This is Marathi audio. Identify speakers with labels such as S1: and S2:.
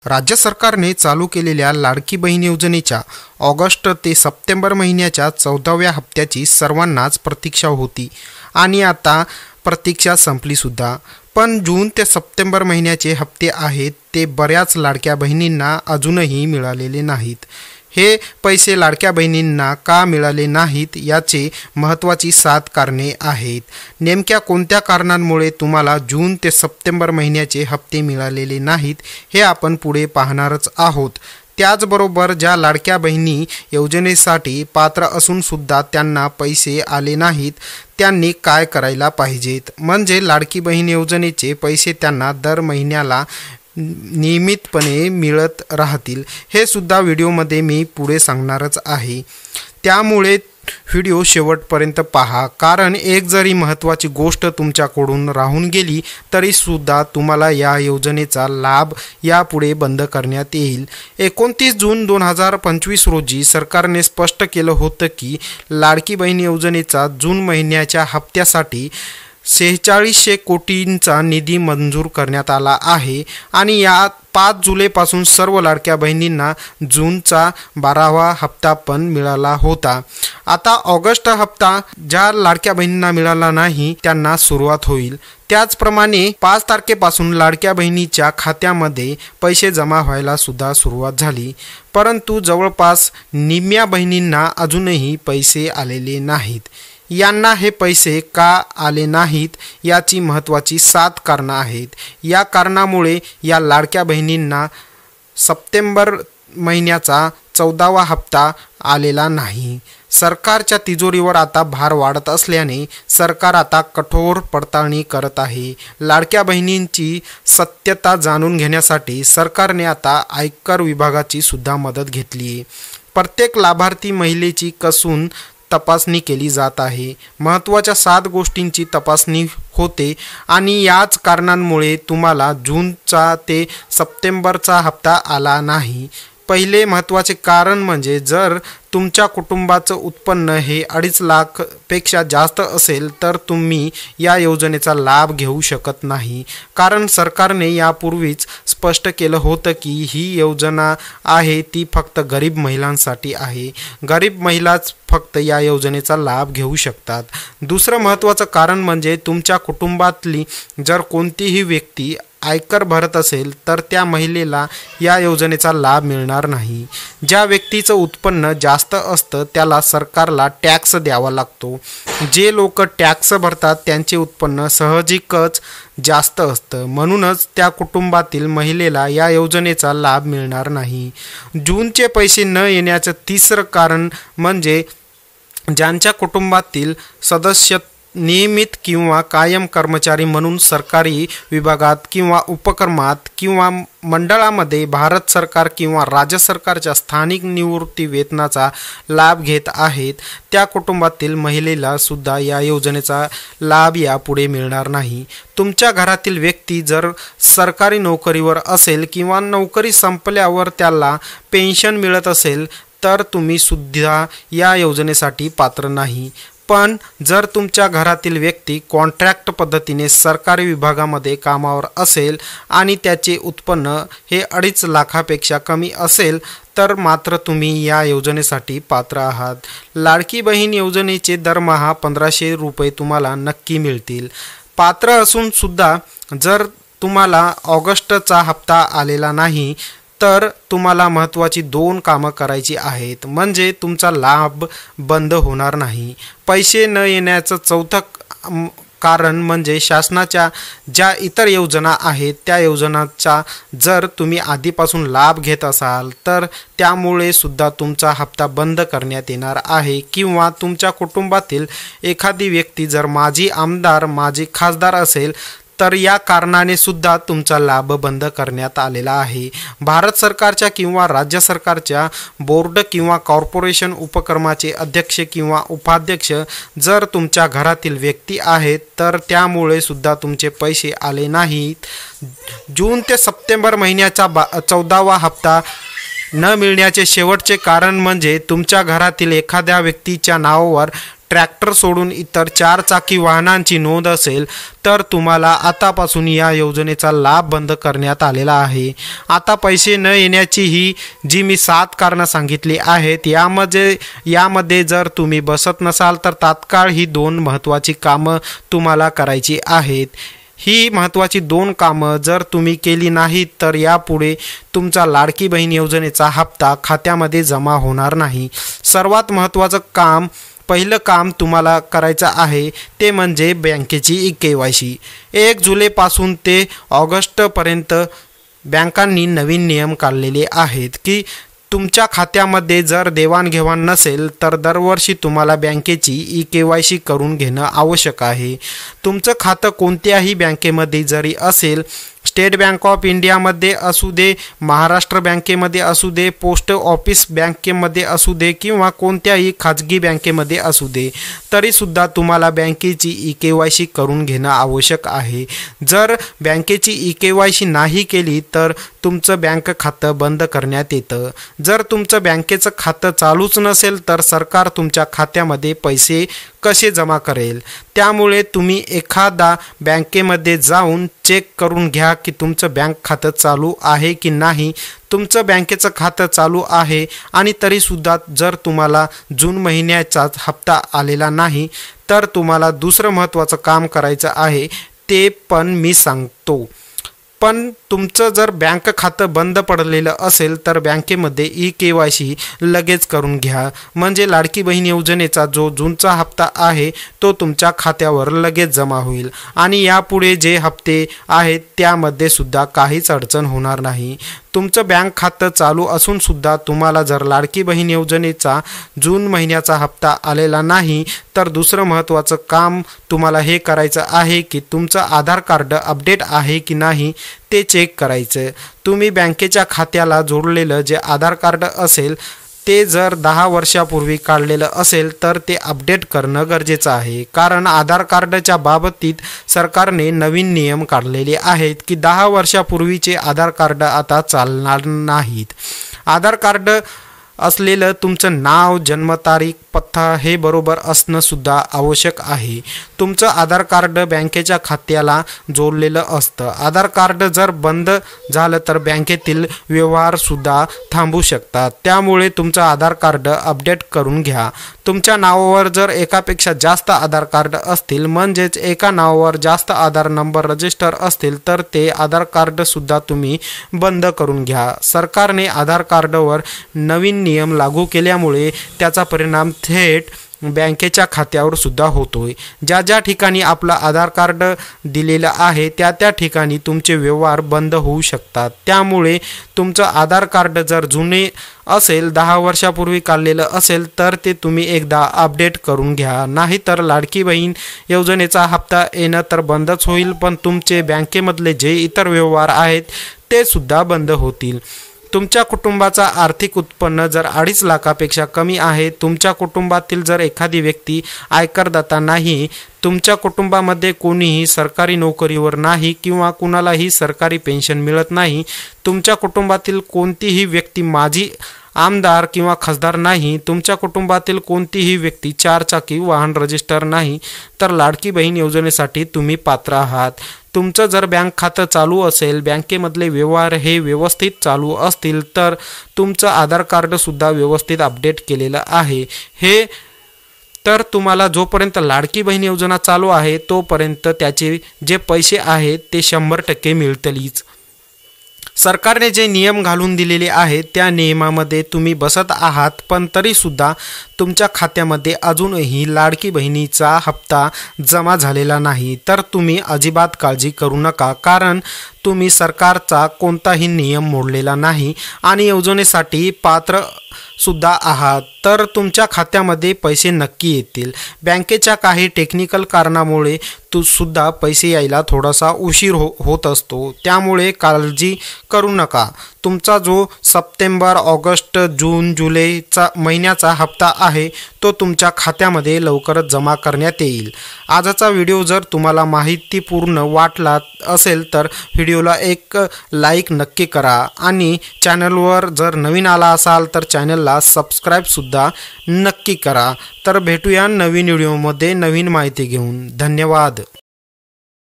S1: राज्य सरकारने चालू केलेल्या लाडकी बहीण योजनेच्या ऑगस्ट ते सप्टेंबर महिन्याच्या 14व्या हप्त्याची सर्वांनाच प्रतीक्षा होती आणि आता प्रतीक्षा संपली सुद्धा। पण जून ते सप्टेंबर महिन्याचे हप्ते आहेत ते बऱ्याच लाडक्या बहिणींना अजूनही मिळालेले नाहीत। हे पैसे लाडक्या बहिणींना का मिळाले नाहीत याचे महत्त्वाची 7 कारणे आहेत। नेमक्या कोणत्या कारणांमुळे तुम्हाला जून ते सप्टेंबर महिन्याचे हप्ते मिळालेले नाहीत हे आपण पुढे पाहणारच आहोत। त्याचबरोबर ज्या लाडक्या बहिणी योजनेसाठी पात्र असून सुद्धा त्यांना पैसे आले नाहीत त्यांनी काय करायला पाहिजेत, म्हणजे लाडकी बहीण योजनेचे पैसे त्यांना दर महिन्याला नियमितपणे मिळत राहतील हे सुद्धा व्हिडिओमध्ये मी पुढे सांगणारच आहे। त्यामुळे व्हिडिओ शेवटपर्यंत पहा, कारण एक जरी महत्त्वाची गोष्ट तुमच्याकडून राहून गेली तरी सुद्धा तुम्हाला या योजनेचा लाभ यापुढे बंद करण्यात येईल। 29 जून 2025 रोजी सरकारने स्पष्ट केलं होतं की लाडकी बहीण योजनेचा जून महिन्याच्या हप्त्यासाठी 4600 कोटींचा निधी मंजूर करण्यात आला आहे आणि या 5 जुलैपासून सर्व लाडक्या बहिणींना जूनचा 12वा हप्ता पण मिळाला होता। आता ऑगस्ट हप्ता ज्या लाडक्या बहिणींना मिळाला नाही त्यांना सुरुवात होईल। त्याचप्रमाणे 5 तारखेपासून लाडक्या बहिणीच्या खात्यामध्ये पैसे जमा व्हायला सुद्धा सुरुवात झाली, परंतु जवळपास निम्म्या बहिणींना अजूनही पैसे आलेले नाहीत। यांना हे पैसे का आले नाहीत याची महत्त्वाची 7 कारणं आहेत। या कारणामुळे या लाडक्या बहिणींना सप्टेंबर महिन्याचा 14वा हप्ता आलेला नाही। सरकारच्या तिजोरीवर आता भार वाढत असल्याने सरकार आता कठोर पडताळणी करत आहे। लाडक्या बहिणींची सत्यता जाणून घेण्यासाठी सरकारने आता आयकर विभागाची सुद्धा मदत घेतली आहे। प्रत्येक लाभार्थी महिलेची कसून तपासणी केली जात आहे। महत्त्वाच्या 7 गोष्टींची तपासणी होते आणि याच कारणांमुळे तुम्हाला जूनचा ते सप्टेंबरचा हप्ता आला नाही। पहिले महत्त्वाचे कारण म्हणजे जर तुमच्या कुटुंबाचं उत्पन्न हे 2.5 लाखपेक्षा जास्त असेल तर तुम्ही या योजनेचा लाभ घेऊ शकत नाही, कारण सरकारने यापूर्वीच स्पष्ट केलं होतं की ही योजना आहे ती फक्त गरीब महिलांसाठी आहे। गरीब महिलाच फक्त या योजनेचा लाभ घेऊ शकतात। दुसरं महत्त्वाचं कारण म्हणजे तुमच्या कुटुंबातली जर कोणतीही व्यक्ती आयकर भरत असेल तर त्या महिलेला या योजनेचा लाभ मिळणार नाही। ज्या व्यक्तीचं उत्पन्न जास्त असतं त्याला सरकारला टॅक्स द्यावा लागतो। जे लोक टॅक्स भरतात त्यांचे उत्पन्न साहजिकच जास्त असतं, म्हणूनच त्या कुटुंबातील महिलेला या योजनेचा लाभ मिळणार नाही। जूनचे पैसे न येण्याचं तिसरं कारण म्हणजे ज्यांच्या कुटुंबातील सदस्य नियमित किंवा कायम कर्मचारी म्हणून सरकारी विभागात किंवा उपक्रमात किंवा मंडळामध्ये भारत सरकार किंवा राज्य सरकारच्या स्थानिक निवृत्ती वेतनाचा लाभ घेत आहेत त्या कुटुंबातील महिलेला सुद्धा या योजनेचा लाभ यापुढे मिळणार नाही। तुमच्या घरातील व्यक्ती जर सरकारी नोकरीवर असेल किंवा नोकरी संपल्यावर त्याला पेन्शन मिळत असेल तर तुम्ही सुद्धा या योजनेसाठी पात्र नाही। पण जर तुमच्या घरातील व्यक्ती कॉन्ट्रॅक्ट पद्धतीने सरकारी विभागामध्ये कामावर असेल आणि त्याचे उत्पन्न हे 2.5 लाखापेक्षा कमी असेल तर मात्र तुम्ही या योजनेसाठी पात्र आहात। लाडकी बहीण योजनेचे दरमहा 1500 रुपये तुम्हाला नक्की मिळतील। पात्र असून सुद्धा जर तुम्हाला ऑगस्टचा हप्ता आलेला नाही तर तुम्हाला महत्त्वाची 2 कामं करायची आहेत, म्हणजे तुमचा लाभ बंद होणार नाही। पैसे न येण्याचं चौथं कारण म्हणजे शासनाच्या ज्या इतर योजना आहेत त्या योजनांचा जर तुम्ही आधीपासून लाभ घेत असाल तर त्यामुळे सुद्धा तुमचा हप्ता बंद करण्यात येणार आहे, किंवा तुमच्या कुटुंबातील एखादी व्यक्ती जर माजी आमदार माजी खासदार असेल तर या कारणाने सुद्धा तुमचा लाभ बंद करण्यात आलेला आहे। भारत सरकारच्या किंवा राज्य सरकारच्या बोर्ड किंवा कॉर्पोरेशन उपक्रमाचे अध्यक्ष किंवा उपाध्यक्ष जर तुमच्या घरातील व्यक्ती आहेत तर त्यामुळे सुद्धा तुमचे पैसे आले नाहीत। जून ते सप्टेंबर महिन्याचा 14वा हप्ता न मिळण्याचे शेवटचे कारण म्हणजे तुमच्या घरातील एखाद्या व्यक्तीच्या नावावर ट्रॅक्टर सोडून इतर 4 चाकी वाहनांची नोंद असेल तर तुम्हाला आतापासून या योजनेचा लाभ बंद करण्यात आलेला आहे। आता पैसे न येण्याची ही जी मी 7 कारणं सांगितली आहेत यामध्ये जर तुम्ही बसत नसाल तर तात्काळ ही 2 महत्त्वाची कामं तुम्हाला करायची आहेत। ही महत्त्वाची 2 कामं जर तुम्ही केली नाहीत तर यापुढे तुमचा लाडकी बहीण योजनेचा हप्ता खात्यामध्ये जमा होणार नाही। सर्वात महत्त्वाचं पहिलं काम तुम्हाला करायचं आहे ते म्हणजे बँकेची KYC। 1 जुलैपासून ते ऑगस्टपर्यंत बँकांनी नवीन नियम काढलेले आहेत की तुमच्या खात्यामध्ये जर देवाणघेवाण नसेल तर दरवर्षी तुम्हाला बँकेची KYC करून घेणं आवश्यक आहे। तुमचं खातं कोणत्याही बँकेमध्ये जरी असेल, स्टेट बँक ऑफ इंडियामध्ये असू दे, महाराष्ट्र बँकेमध्ये असू दे, पोस्ट ऑफिस बँकेमध्ये असू दे किंवा कोणत्याही खाजगी बँकेमध्ये असू दे, तरीसुद्धा तुम्हाला बँकेची KYC करून घेणं आवश्यक आहे। जर बँकेची KYC नाही केली तर तुमचं बँक खातं बंद करण्यात येतं। जर तुमचं बँकेचं खातं चालूच नसेल तर सरकार तुमच्या खात्यामध्ये पैसे कसे जमा करेल? त्यामुळे तुम्ही एखादा बँकेमध्ये जाऊन चेक करून घ्या की तुमचं बँक खातं चालू आहे की नाही। तुमचं बँकेचं खातं चालू आहे आणि तरीसुद्धा जर तुम्हाला जून महिन्याचाच हप्ता आलेला नाही तर तुम्हाला दुसरं महत्त्वाचं काम करायचं आहे, ते पण मी सांगतो। पण तुमचं जर बँक खातं बंद पडलेलं असेल तर बँकेमध्ये KYC लगेच करून घ्या, म्हणजे लाडकी बहीण योजनेचा जो जूनचा हप्ता आहे तो तुमच्या खात्यावर लगेच जमा होईल आणि यापुढे जे हप्ते आहेत त्यामध्ये सुद्धा काहीच अडचण होणार नाही। तुमचं बँक खातं चालू असून सुद्धा तुम्हाला जर लाडकी बहीण योजनेचा जून महिन्याचा हप्ता आलेला नाही तर दुसरं महत्त्वाचं काम तुम्हाला हे करायचं आहे की तुमचं आधार कार्ड अपडेट आहे की नाही ते चेक करायचं। तुम्ही बँकेच्या खात्याला जोडलेलं जे आधार कार्ड असेल ते जर 10 वर्षापूर्वी काढलेलं असेल तर ते अपडेट करणं गरजेचं आहे, कारण आधार कार्डच्या बाबतीत सरकारने नवीन नियम काढलेले आहेत की 10 वर्षापूर्वीचे आधार कार्ड आता चालणार नाहीत। आधार कार्ड असलेलं तुमचं नाव, जन्मतारीख, पत्ता हे बरोबर असणं सुद्धा आवश्यक आहे। तुमचं आधार कार्ड बँकेच्या खात्याला जोडलेलं असतं। आधार कार्ड जर बंद झालं तर बँकेतील व्यवहारसुद्धा थांबू शकतात, त्यामुळे तुमचं आधार कार्ड अपडेट करून घ्या। तुमच्या नावावर जर एकापेक्षा जास्त आधार कार्ड असतील, म्हणजेच एका नावावर जास्त आधार नंबर रजिस्टर असतील तर ते आधार कार्डसुद्धा तुम्ही बंद करून घ्या। सरकारने आधार कार्डवर नवीन नियम लागू केल्यामुळे त्याचा परिणाम थेट बँकेच्या खात्यावर सुद्धा होतोय। ज्या ठिकाणी आपलं आधार कार्ड दिलेलं आहे त्या ठिकाणी तुमचे व्यवहार बंद होऊ शकतात। त्यामुळे तुमचं आधार कार्ड जर जुने असेल, 10 वर्षापूर्वी काढलेलं असेल तर ते तुम्ही एकदा अपडेट करून घ्या, नाहीतर लाडकी बहीण योजनेचा हप्ता येणं तर बंदच होईल, पण तुमचे बँकेमधले जे इतर व्यवहार आहेत ते सुद्धा बंद होतील। तुमच्या कुटुंबाचा आर्थिक उत्पन्न जर 2.5 लाखापेक्षा कमी आहे, तुमच्या कुटुंबातील जर एखादी व्यक्ती आयकरदाता नाही, तुमच्या कुटुंबामध्ये कोणीही सरकारी नोकरीवर नाही किंवा कुणालाही सरकारी पेन्शन मिळत नाही, तुमच्या कुटुंबातील कोणतीही व्यक्ती माजी आमदार किंवा खासदार नाही, तुमच्या कुटुंबातील कोणतीही व्यक्ती 4 चाकी वाहन रजिस्टर नाही, तर लाडकी बहीण योजनेसाठी तुम्ही पात्र आहात। तुमचं जर बँक खातं चालू असेल, बँकेमधले व्यवहार हे व्यवस्थित चालू असतील तर तुमचं आधार कार्डसुद्धा व्यवस्थित अपडेट केलेलं आहे, हे तर तुम्हाला जोपर्यंत लाडकी बहीण योजना चालू आहे तोपर्यंत त्याचे जे पैसे आहेत ते 100% मिळतीलच। सरकारने जे नियम घालून दिलेले आहेत त्या नियमामध्ये तुम्ही बसत आहात, पण तरीसुद्धा तुमच्या खात्यामध्ये अजूनही लाडकी बहिणीचा हप्ता जमा झालेला नाही, तर तुम्ही अजिबात काळजी करू नका, कारण तुम्ही सरकारचा कोणताही नियम मोडलेला नाही आणि योजनेसाठी पात्र सुद्धा आहात, तर तुमच्या खात्यामध्ये पैसे नक्की येतील। बँकेच्या काही टेक्निकल कारणामुळे सुद्धा पैसे यायला थोडासा उशीर होत असतो, त्यामुळे काळजी करू नका। तुमचा जो सप्टेंबर, ऑगस्ट, जून, जुलैचा महिन्याचा हप्ता आहे तो तुमच्या खात्यामध्ये लवकरच जमा करण्यात येईल। आजचा व्हिडिओ जर तुम्हाला माहितीपूर्ण वाटला असेल तर व्हिडिओला एक लाईक नक्की करा आणि चॅनलवर जर नवीन आला असाल तर चॅनलला सबस्क्राईब सुद्धा नक्की करा। तर भेटूया नवीन व्हिडिओमध्ये नवीन माहिती घेऊन। धन्यवाद।